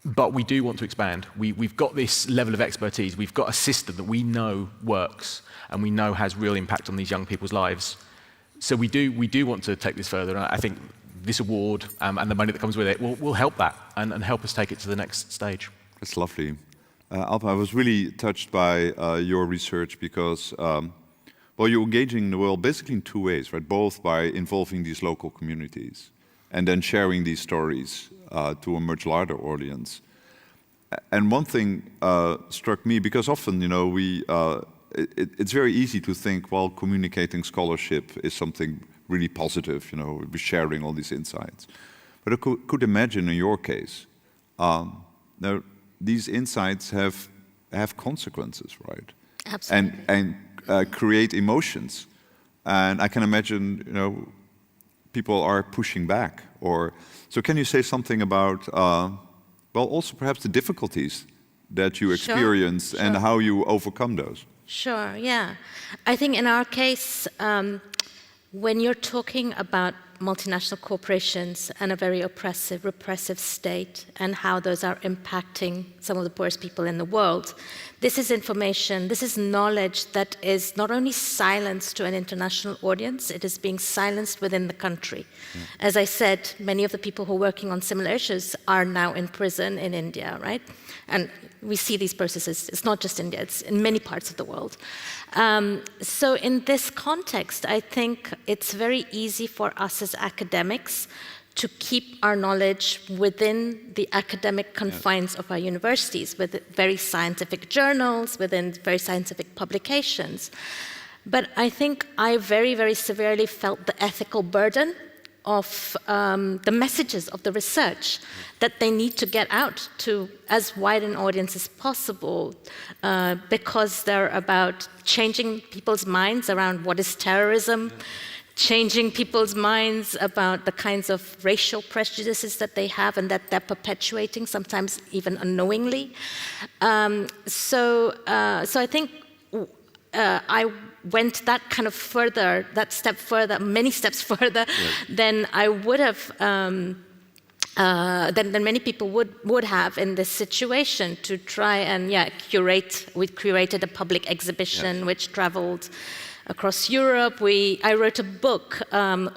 [SPEAKER 7] But we do want to expand. We've got this level of expertise. We've got a system that we know works and we know has real impact on these young people's lives. So we do want to take this further. And I think this award and the money that comes with it will help that and help us take it to the next stage.
[SPEAKER 8] That's lovely. Alpa, I was really touched by your research because, well, you're engaging the world basically in two ways, right? Both by involving these local communities and then sharing these stories to a much larger audience. And one thing struck me, because often, you know, it's very easy to think, well, communicating scholarship is something really positive, you know, we're sharing all these insights. But I could imagine in your case, now these insights have consequences, right?
[SPEAKER 6] Absolutely.
[SPEAKER 8] And create emotions. And I can imagine, you know, people are pushing back. So can you say something about, well, also perhaps the difficulties that you experience and how you overcome those?
[SPEAKER 6] Sure, yeah. I think in our case, when you're talking about multinational corporations and a very repressive state and how those are impacting some of the poorest people in the world, this is information, this is knowledge that is not only silenced to an international audience, it is being silenced within the country. As I said, many of the people who are working on similar issues are now in prison in India, right? And we see these processes, it's not just India, it's in many parts of the world. So in this context, I think it's very easy for us as academics to keep our knowledge within the academic confines of our universities, with very scientific journals, within very scientific publications. But I think I very, very severely felt the ethical burden of the messages of the research that they need to get out to as wide an audience as possible, because they're about changing people's minds around what is terrorism, changing people's minds about the kinds of racial prejudices that they have and that they're perpetuating, sometimes even unknowingly. So I think I went that kind of further, that step further, many steps further, then I would have, than many people would have in this situation to try and curate. We curated a public exhibition which traveled across Europe. I wrote a book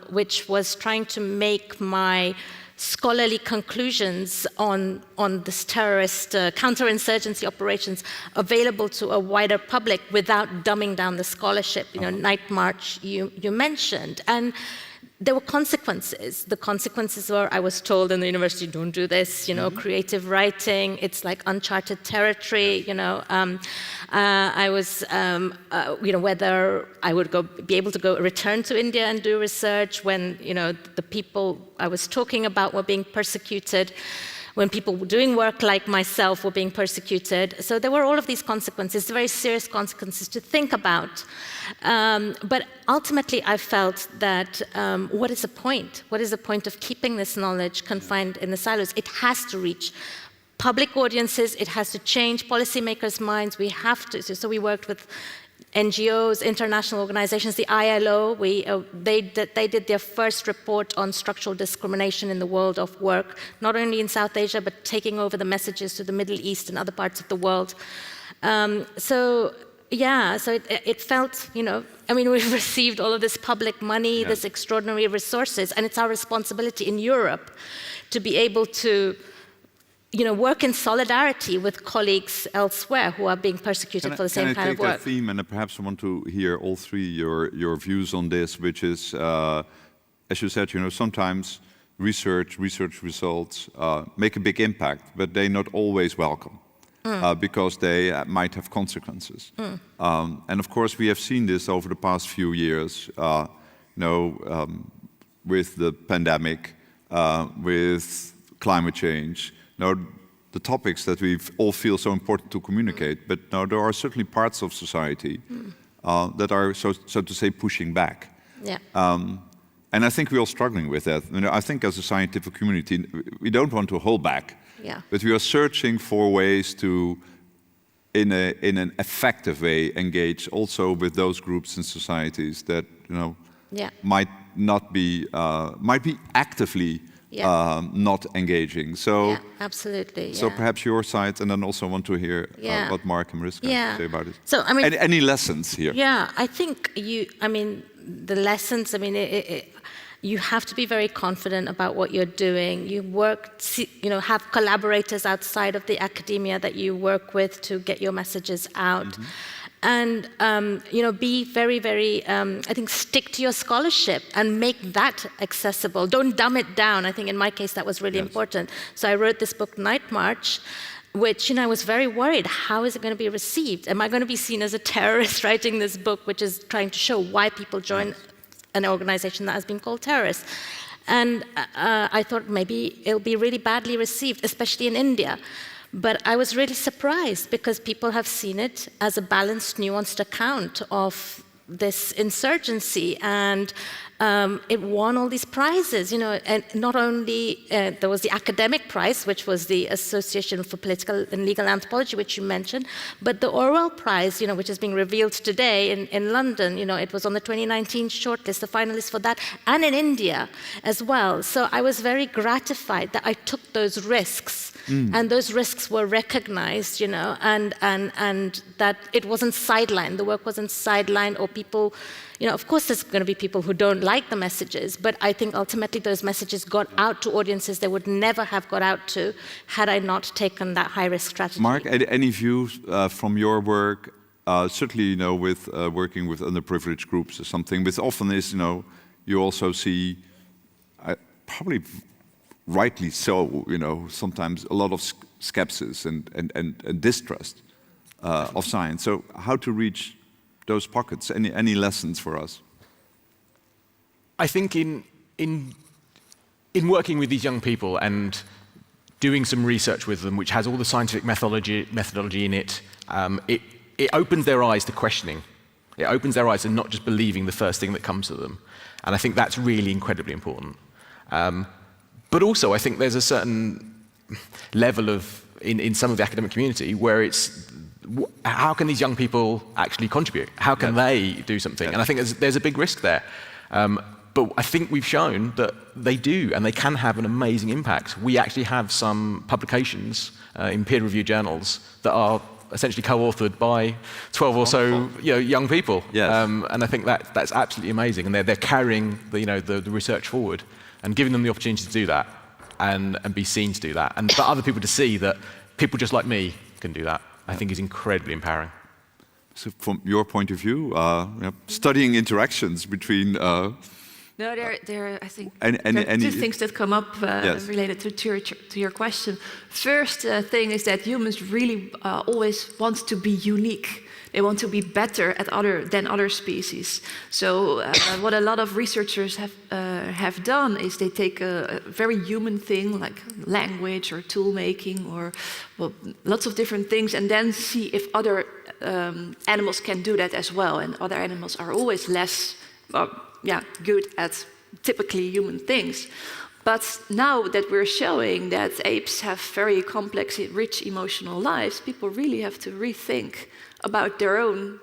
[SPEAKER 6] which was trying to make my scholarly conclusions on this terrorist counterinsurgency operations available to a wider public without dumbing down the scholarship. You know, Night March you mentioned. And there were consequences. The consequences were, I was told in the university, don't do this, you know, creative writing, it's like uncharted territory, you know. I was, you know, whether I would be able to return to India and do research when, you know, the people I was talking about were being persecuted, when people doing work like myself were being persecuted. So there were all of these consequences, very serious consequences to think about. But ultimately, I felt that what is the point? What is the point of keeping this knowledge confined in the silos? It has to reach public audiences. It has to change policymakers' minds. We have to. So we worked with NGOs, international organizations, the ILO, they did their first report on structural discrimination in the world of work, not only in South Asia, but taking over the messages to the Middle East and other parts of the world. So it felt, you know, I mean, we've received all of this public money, this extraordinary resources, and it's our responsibility in Europe to be able to, you know, work in solidarity with colleagues elsewhere who are being persecuted for the same kind of work.
[SPEAKER 8] Can I take that theme, and perhaps I want to hear all three your views on this, which is, as you said, you know, sometimes research results make a big impact, but they're not always welcome because they might have consequences. And of course, we have seen this over the past few years, you know, with the pandemic, with climate change. Now, the topics that we all feel so important to communicate, but now there are certainly parts of society that are, so to say, pushing back.
[SPEAKER 6] Yeah.
[SPEAKER 8] And I think we're all struggling with that. You know, I think as a scientific community, we don't want to hold back, but we are searching for ways to, in an effective way, engage also with those groups and societies that, you know, might be actively not engaging. So
[SPEAKER 6] absolutely.
[SPEAKER 8] So perhaps your side, and then also want to hear what Mark and Mariska say about it.
[SPEAKER 6] So I mean,
[SPEAKER 8] any lessons here?
[SPEAKER 6] Yeah, I think I mean, the lessons. I mean, you have to be very confident about what you're doing. You you know, have collaborators outside of the academia that you work with to get your messages out. And, you know, be very, very, I think, stick to your scholarship and make that accessible. Don't dumb it down. I think in my case, that was really important. So I wrote this book, Night March, which, you know, I was very worried. How is it going to be received? Am I going to be seen as a terrorist writing this book, which is trying to show why people join an organization that has been called terrorist? And I thought maybe it'll be really badly received, especially in India. But I was really surprised because people have seen it as a balanced, nuanced account of this insurgency, and it won all these prizes, you know, and not only, there was the academic prize, which was the Association for Political and Legal Anthropology, which you mentioned, but the Orwell Prize, you know, which is being revealed today in London, you know, it was on the 2019 shortlist, the finalists for that, and in India as well. So I was very gratified that I took those risks, and those risks were recognized, you know, and that it wasn't sidelined, the work wasn't sidelined, or people, you know, of course there's going to be people who don't like the messages, but I think ultimately those messages got out to audiences they would never have got out to had I not taken that high-risk strategy.
[SPEAKER 8] Mark, any views from your work, certainly, you know, with working with underprivileged groups or something, but often is, you know, you also see, probably rightly so, you know, sometimes a lot of skepsis and distrust of science. So how to reach those pockets? Any lessons for us?
[SPEAKER 7] I think in working with these young people and doing some research with them, which has all the scientific methodology in it, it opens their eyes to questioning. It opens their eyes to not just believing the first thing that comes to them. And I think that's really incredibly important. But also, I think there's a certain level of, in some of the academic community, where how can these young people actually contribute? How can they do something? And I think there's a big risk there. But I think we've shown that they do, and they can have an amazing impact. We actually have some publications in peer-reviewed journals that are essentially co-authored by 12 or so young people.
[SPEAKER 8] Yes.
[SPEAKER 7] And I think that's absolutely amazing. And they're carrying the research forward and giving them the opportunity to do that and be seen to do that. And for other people to see that people just like me can do that, I think is incredibly empowering.
[SPEAKER 8] So from your point of view, studying interactions between...
[SPEAKER 9] No, there. I think
[SPEAKER 8] Any-
[SPEAKER 9] there are two
[SPEAKER 8] any-
[SPEAKER 9] things that come up
[SPEAKER 8] Yes.
[SPEAKER 9] related to your question. First thing is that humans really always want to be unique. They want to be better than other species. So what a lot of researchers have done is they take a very human thing like language or tool making or lots of different things, and then see if other animals can do that as well. And other animals are always less. Good at typically human things. But now that we're showing that apes have very complex, rich emotional lives, people really have to rethink about their own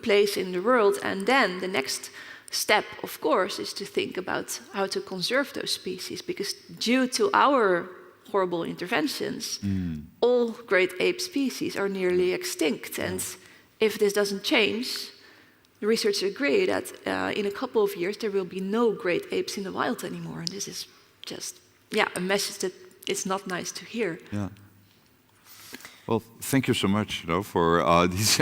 [SPEAKER 9] place in the world. And then the next step, of course, is to think about how to conserve those species, because due to our horrible interventions, all great ape species are nearly extinct. And if this doesn't change, the researchers agree that in a couple of years there will be no great apes in the wild anymore, and this is just a message that it's not nice to hear.
[SPEAKER 8] Yeah. Well, thank you so much, for these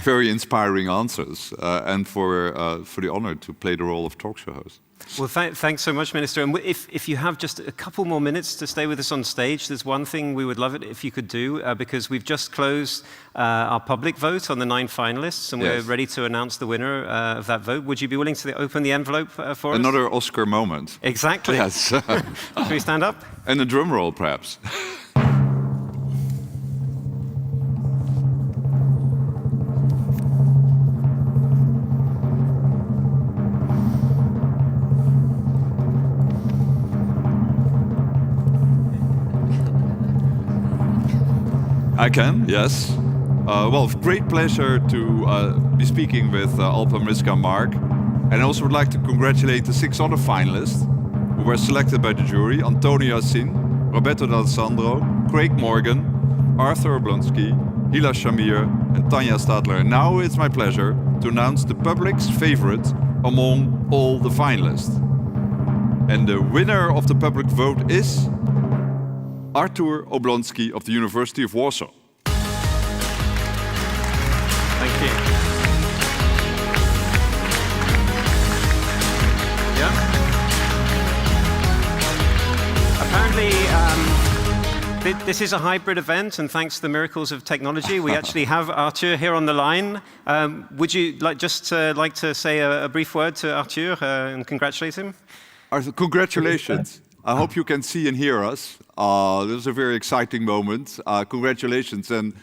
[SPEAKER 8] very inspiring answers, and for the honor to play the role of talk show host.
[SPEAKER 1] Well, thanks so much, Minister. And if you have just a couple more minutes to stay with us on stage, there's one thing we would love it if you could do, because we've just closed our public vote on the 9 finalists, and we're ready to announce the winner of that vote. Would you be willing to open the envelope for us?
[SPEAKER 8] Another Oscar moment.
[SPEAKER 1] Exactly.
[SPEAKER 8] Yes.
[SPEAKER 1] Can we stand up?
[SPEAKER 8] And a drum roll, perhaps. I can, yes. Well, great pleasure to be speaking with Alpa, Mariska, and Mark. And I also would like to congratulate the 6 other finalists who were selected by the jury: Antonio Yassin, Roberto D'Alessandro, Craig Morgan, Arthur Oblonsky, Hila Shamir, and Tanya Stadler. And now it's my pleasure to announce the public's favorite among all the finalists. And the winner of the public vote is Arthur Oblonsky of the University of Warsaw.
[SPEAKER 1] Thank you. Yeah. Apparently, this is a hybrid event, and thanks to the miracles of technology, we actually have Arthur here on the line. Would you like to say a brief word to Arthur and congratulate him?
[SPEAKER 8] Arthur, congratulations. I hope you can see and hear us. This is a very exciting moment. Congratulations. And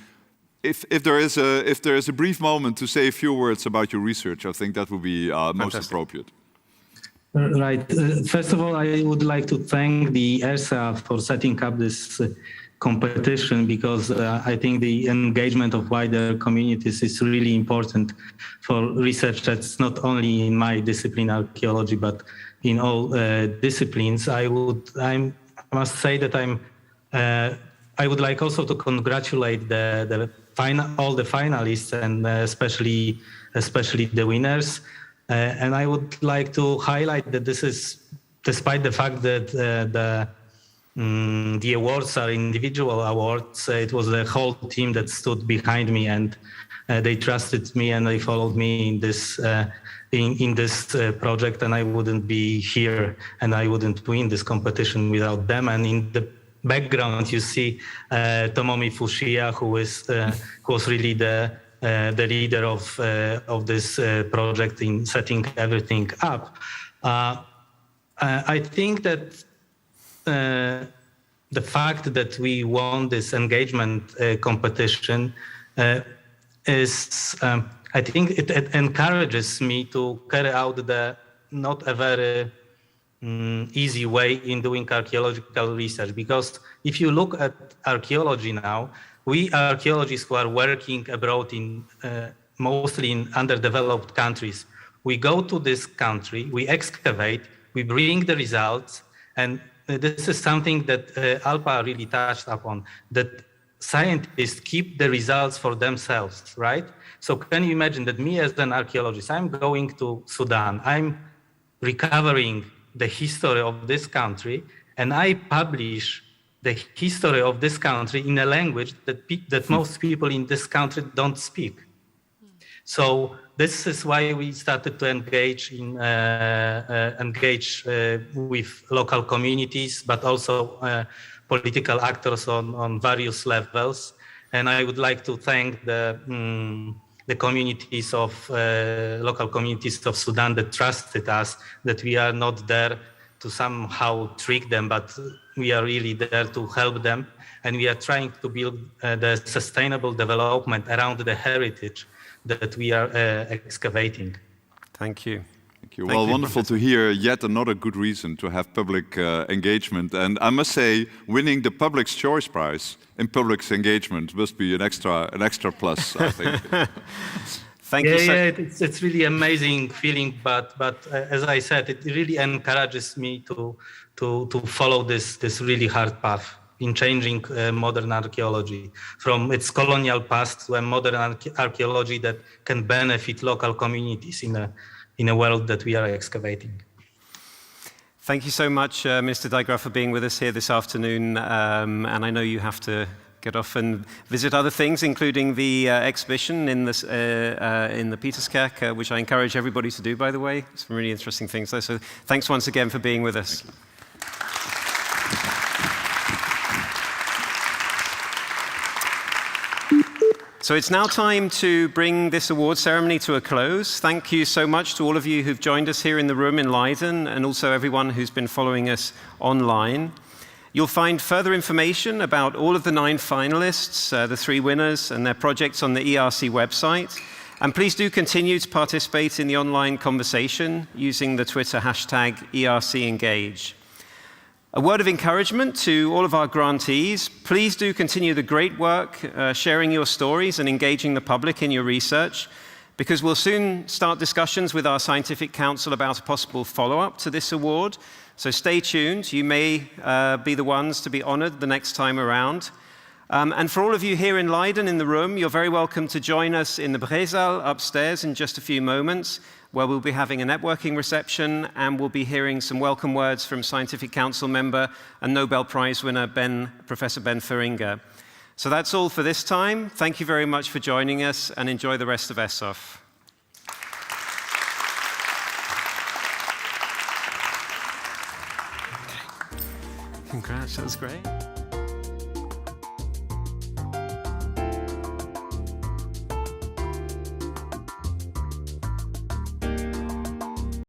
[SPEAKER 8] if there is a brief moment to say a few words about your research, I think that would be most appropriate.
[SPEAKER 10] Right. First of all, I would like to thank the ERSA for setting up this competition, because I think the engagement of wider communities is really important for research that's not only in my discipline, archaeology, but in all disciplines. I must say that I would like also to congratulate all the finalists, and especially the winners. And I would like to highlight that this is, despite the fact that the awards are individual awards, it was the whole team that stood behind me, and they trusted me and they followed me in this project, and I wouldn't be here and I wouldn't win this competition without them. And in the background, you see Tomomi Fushia, who was really the leader of this project in setting everything up. I think that the fact that we won this engagement competition is, I think it encourages me to carry out the not a very easy way in doing archaeological research. Because if you look at archaeology now, we archaeologists who are working abroad in mostly in underdeveloped countries, we go to this country, we excavate, we bring the results, and this is something that Alpa really touched upon, that scientists keep the results for themselves, right? So can you imagine that me as an archaeologist, I'm going to Sudan, I'm recovering the history of this country, and I publish the history of this country in a language that most people in this country don't speak. So this is why we started to engage with local communities, but also political actors on various levels. And I would like to thank the communities of local communities of Sudan that trusted us, that we are not there to somehow trick them, but we are really there to help them. And we are trying to build the sustainable development around the heritage that we are excavating.
[SPEAKER 1] Thank you.
[SPEAKER 8] Thank you. Well, wonderful to hear yet another good reason to have public engagement. And I must say, winning the Public Choice Prize in public engagement must be an extra plus, I think.
[SPEAKER 1] Thank you.
[SPEAKER 10] Yeah, it's really amazing feeling, but as I said, it really encourages me to follow this really hard path in changing modern archaeology from its colonial past to a modern archaeology that can benefit local communities in a world that we are excavating.
[SPEAKER 1] Thank you so much, Mr. Dijkgraaf, for being with us here this afternoon. And I know you have to get off and visit other things, including the exhibition in the Pieterskerk, which I encourage everybody to do, by the way. Some really interesting things there. So thanks once again for being with us. So it's now time to bring this award ceremony to a close. Thank you so much to all of you who've joined us here in the room in Leiden, and also everyone who's been following us online. You'll find further information about all of the 9 finalists, the 3 winners, and their projects on the ERC website. And please do continue to participate in the online conversation using the Twitter hashtag ERCEngage. A word of encouragement to all of our grantees. Please do continue the great work, sharing your stories and engaging the public in your research, because we'll soon start discussions with our scientific council about a possible follow-up to this award. So stay tuned. You may be the ones to be honored the next time around. And for all of you here in Leiden in the room, you're very welcome to join us in the Brézaal upstairs in just a few moments, where we'll be having a networking reception and we'll be hearing some welcome words from Scientific Council member and Nobel Prize winner Professor Ben Feringa. So that's all for this time. Thank you very much for joining us and enjoy the rest of ESOF. Congrats, that was great.